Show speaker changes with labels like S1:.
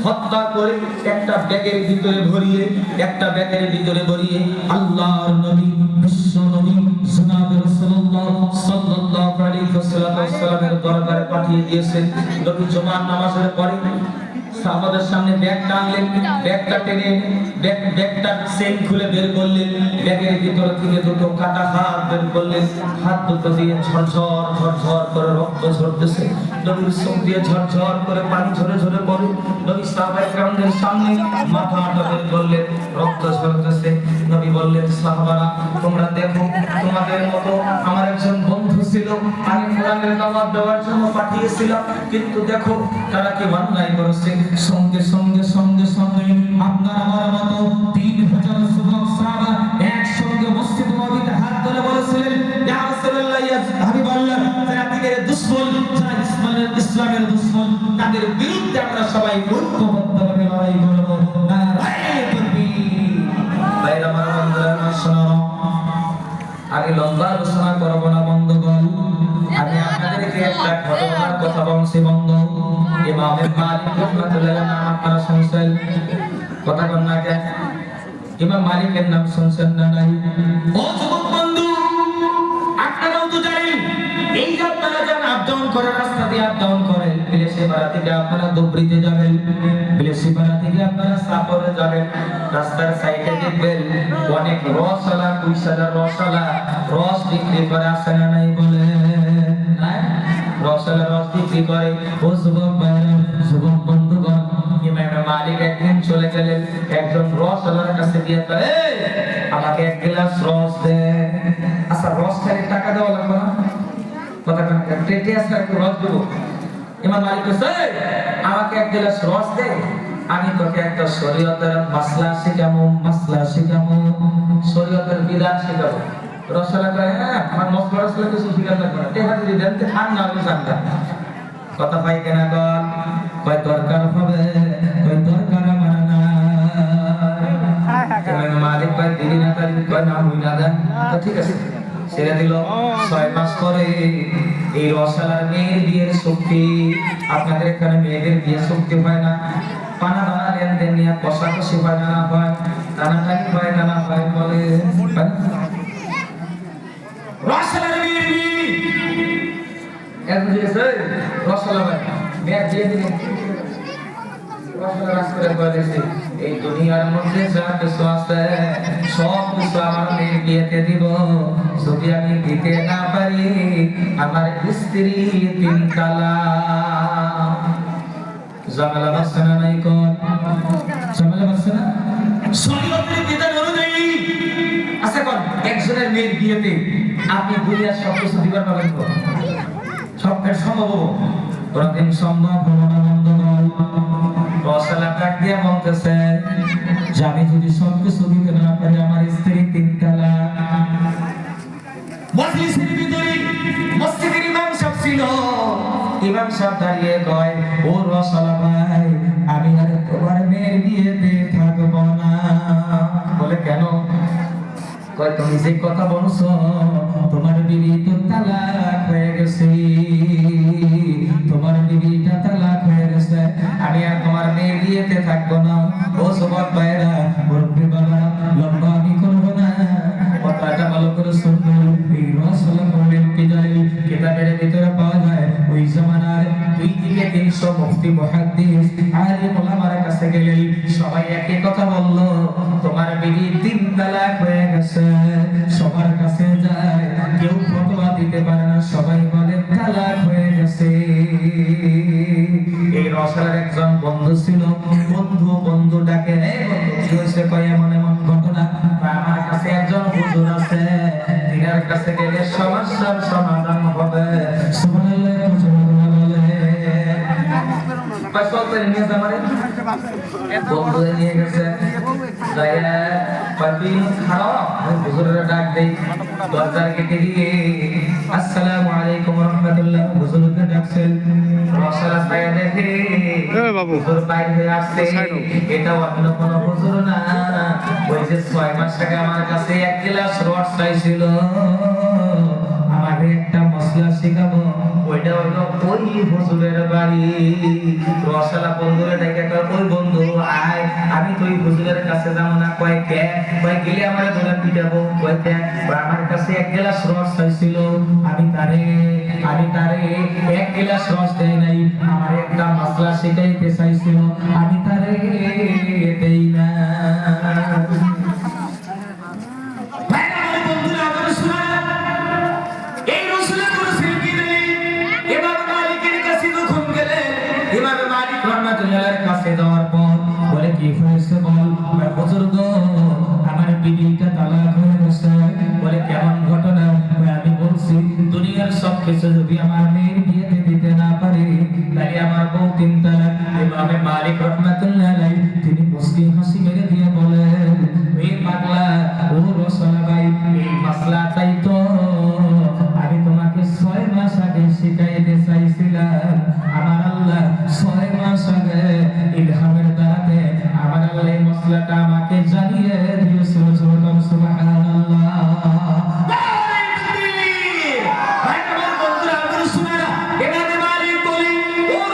S1: হত্যা করে একটা ব্যাগের ভিতরে ভরিয়ে আল্লাহর নবী বিশ্ব নবী জনাব রাসূলুল্লাহ সাল্লাল্লাহু আলাইহি ওয়াসাল্লামের দরবারে পাঠিয়ে দিয়েছেন। নবী জুমার নামাজের পরে সাহাবাদের সামনে ব্যাগ টানলেন, ব্যাগটা টেনে ব্যাগটা চেইন খুলে বের করলেন, ব্যাগের ভিতর থেকে দুটো কাটা হাত বের করলেন, হাত দুটো দিয়ে ঝরঝর ঝরঝর করে রক্ত ঝরতেছে, নবীর চোখ দিয়ে ঝরঝর করে পানি ঝরে ঝরে পড়ে। নবী সাহাবায়ে কেরামদের সামনে মাথাটা বের করলেন, রক্ত ঝরতেছে। নবী বললেন, সাহাবারা তোমরা দেখো, তোমাদের মতো আমার একজন বন্ধু ছিল, আমি কোরআনের দাওয়াত দেওয়ার জন্য পাঠিয়েছিলাম, কিন্তু দেখো তারা কি অন্যায় করেছে। সঙ্গে সঙ্গে আপনার আমার মতো 3000 যুবক সাহাবা একসঙ্গে মসজিদ নববীতে হাত ধরে বলেছিলেন, ইয়া রাসূলুল্লাহ, ইয়া হাবিবাল্লাহ, যারা দিনের দুশমন, যারা ইসলামের দুশমন, তাদের বিরুদ্ধে আমরা সবাই ঐক্যবদ্ধভাবে লড়াই করব। নারায়ে তাকবীর। ভাইরা আমার বন্ধুরা, শোনো, আমি লম্বা আলোচনা করব না বন্ধুগণ, আমি আপনাদেরকে একটা ঘটনার কথা বলছি বন্ধু। ইমাম মালিক রাহমাতুল্লাহ নাম আপনারা শুনছেন, কথা বল না কেন? ইমাম মালিকের নাম শুনছেন না নাই? ও যুবক বন্ধু, আপনারাও তো জানেন, এই যে আপনারা যান আপ ডাউন করে, রাস্তা দিয়ে আপ ডাউন করেন, বিলেসিপাড়া থেকে আপনারা ধুবড়িতে যাবেন, বিলেসিপাড়া থেকে আপনারা সাপরে যাবেন, রাস্তার সাইডে দেখবেন অনেক রসওয়ালা, কুইসালার রসওয়ালা রস বিক্রি করে, আছে না নাই বলে? রসওয়ালা রস বিক্রি করে। ও যুবক ভাইরা, যুবক বন্ধুগণ, ইমাম মালিক একদিন চলে গেলেন, একজন রসওয়ালার কাছে গিয়ে কয়, এই আমাকে এক গ্লাস রস দে। আচ্ছা, রস খালি টাকা দেওয়া লাগবে না? কথা কেন? পেটে আসলে একটু রস দেবো। ইমাম মালিক কইছে, আমাকে এক গ্লাস রস দে, আমি তোকে একটা শরীয়তের মাসলা শিখাবো, শরীয়তের বিধান শিখাবো। রসওয়ালা কয়, হ্যাঁ আমার মশলা রসলা কিছু শিখাতে লাগবে না, টেহা যদি দেন খান না আমি জানতা। কথা পাই কেনা কর? কয় দরকার হবে, কয় দরকার আমার না। ইমাম মালিক কয় দিবি না? কয় না, হই না দেন। তো ঠিক আছে, ছেড়ে দিল। 6 মাস পরে এই রসওয়ালার মেয়ের বিয়ের শক্তি, আপনাদের এখানে মেয়েদের বিয়ের শক্তি হয় না? পানা দানা লেনদেন নিয়ে কষাকষি হয় না? হয় টানাটানি হয় না? হয় বলে রসওয়ালার মেয়ের বিয়ে এখন দিয়েছে, রসওয়ালা ভাই মেয়ের বিয়ে দিলেন, রসওয়ালা রাজ করে বলেছে, এই দুনিয়ার মধ্যে যা কিছু আছে সব কিছু আমার মেয়ের বিয়েতে দিব, যদি আমি দিতে না পারি আমার স্ত্রী 3 তালাক। ঝামেলা বাসছে না নাই? কোন ঝামেলা বাসছে না? শরীয়তের বিধান অনুযায়ী আচ্ছা কোন একজনের মেয়ের বিয়েতে আপনি দুনিয়ার সব কিছু দিবার পাবেন তো? সবটা সম্ভব কোনদিন সম্ভব হলো না বন্ধুগণ। রসওয়ালা ডাক দিয়ে বলতেছে যে আমি যদি সব কিছু দিতে না পারি আমার স্ত্রী 3 তালাক। মজলিসের ভিতরে মসজিদের ইমাম সাহেব ছিল, ইমাম সাহেব দাঁড়িয়ে কয়, ও রসওয়ালা ভাই, আমি আর তোমার মেয়ের বিয়েতে থাকবো না। বলে কেন? কয় তুমি যে কথা বলছো তোমার বিবি তো তালাক হয়ে গেছে, তোমার বিবিটা তালাক হয়ে গেছে, আমি আর তোমার মেয়ের বিয়েতে থাকবো না। ও যুবক ভাইরা, মুরব্বি বাবা, লম্বা আমি করবো না, কথাটা ভালো করে শুনবো। এই রসওয়ালা বললেন কি জানেন? কিতাবের ভিতরে পাওয়া যায় ওই জামানার 2 থেকে 300 মুফতি মুহাদ্দিস আলেম ওলামার কাছে গেলেন, সবাই একই কথা বলল, তোমার বিবি 3 তালাক হয়ে গেছে। সবার কাছে যায়, কেউ ফতোয়া দিতে পারে না, সবাই বলে তালাক হয়ে গেছে। এই রসওয়ালার একজন বন্ধু ছিল, বন্ধু ডাকে, এই বন্ধু কি হয়েছে? কয় এমন এমন ঘটনা, আমার কাছে একজন হুজুর আছে, তিনার কাছে গেলে সমস্যার সমাধান হবে। সুবহানাল্লাহ, সুবহানাল্লাহ বলে পাঁচটা নিয়ে যাবারে বন্ধু নিয়ে গেছে, যাইয়া পাবি খারাপ হুজুরের ডাক দেই, দরজার গেটে গিয়ে আসসালামু আলাইকুম ওয়া রাহমাতুল্লাহ হুজুরকে ডাকছেন। রসওয়ালা ছায়া দেখে হুজুর বাইরে হয়ে আসছে, এটা অন্য কোনো হুজুর না, ওই যে 6 মাস আগে আমার কাছে 1 গ্লাস রস চাইছিল, আমাকে একটা মশলা শেখাবো, ওইটা হলো ওই হুজুরের বাড়ি। রসওয়ালা বন্ধুরে ডেকে কয়, ওই বন্ধু তো এই হুজুরের কাছে যাবো না, কয় কে, কয় গেলে আমার ধরে পিটাবো, কয় কে, আমার কাছে এক গ্লাস রস চাইছিল, আমি তারে এক গ্লাস রস দেই নাই, আমার একটা মাসলা শিখাইতে চাইছিল, আমি তারে দেই না। কাছে যাওয়ার পর বলে কি হয়েছে বল, বুজুর্গ আমার বিবিটা তালাক হয়ে গেছে, বলে কেমন ঘটনা, আমি বলছি দুনিয়ার সব কিছু যদি আমার মেয়ের বিয়েতে দিতে না পারে তাহলে আমার বউ তিন তালাক। ইমামে মালিক রাহমাতুল্লাহ আলাইহি তিনি মুস্কি হাসি মেরে দিয়ে বলেন, এই পাগলা ও রসলা ভাই, এই মাসলাটাই তো আমি তোমাকে 6 মাস আগে শিখাইতে চাইছিলাম। আমার আল্লাহ 6 মাস আগে ইলহামের দ্বারাতে আমার আল্লাহ এই মসলাটা আমাকে জানিয়ে দিয়েছিল। সুবহানাল্লাহ।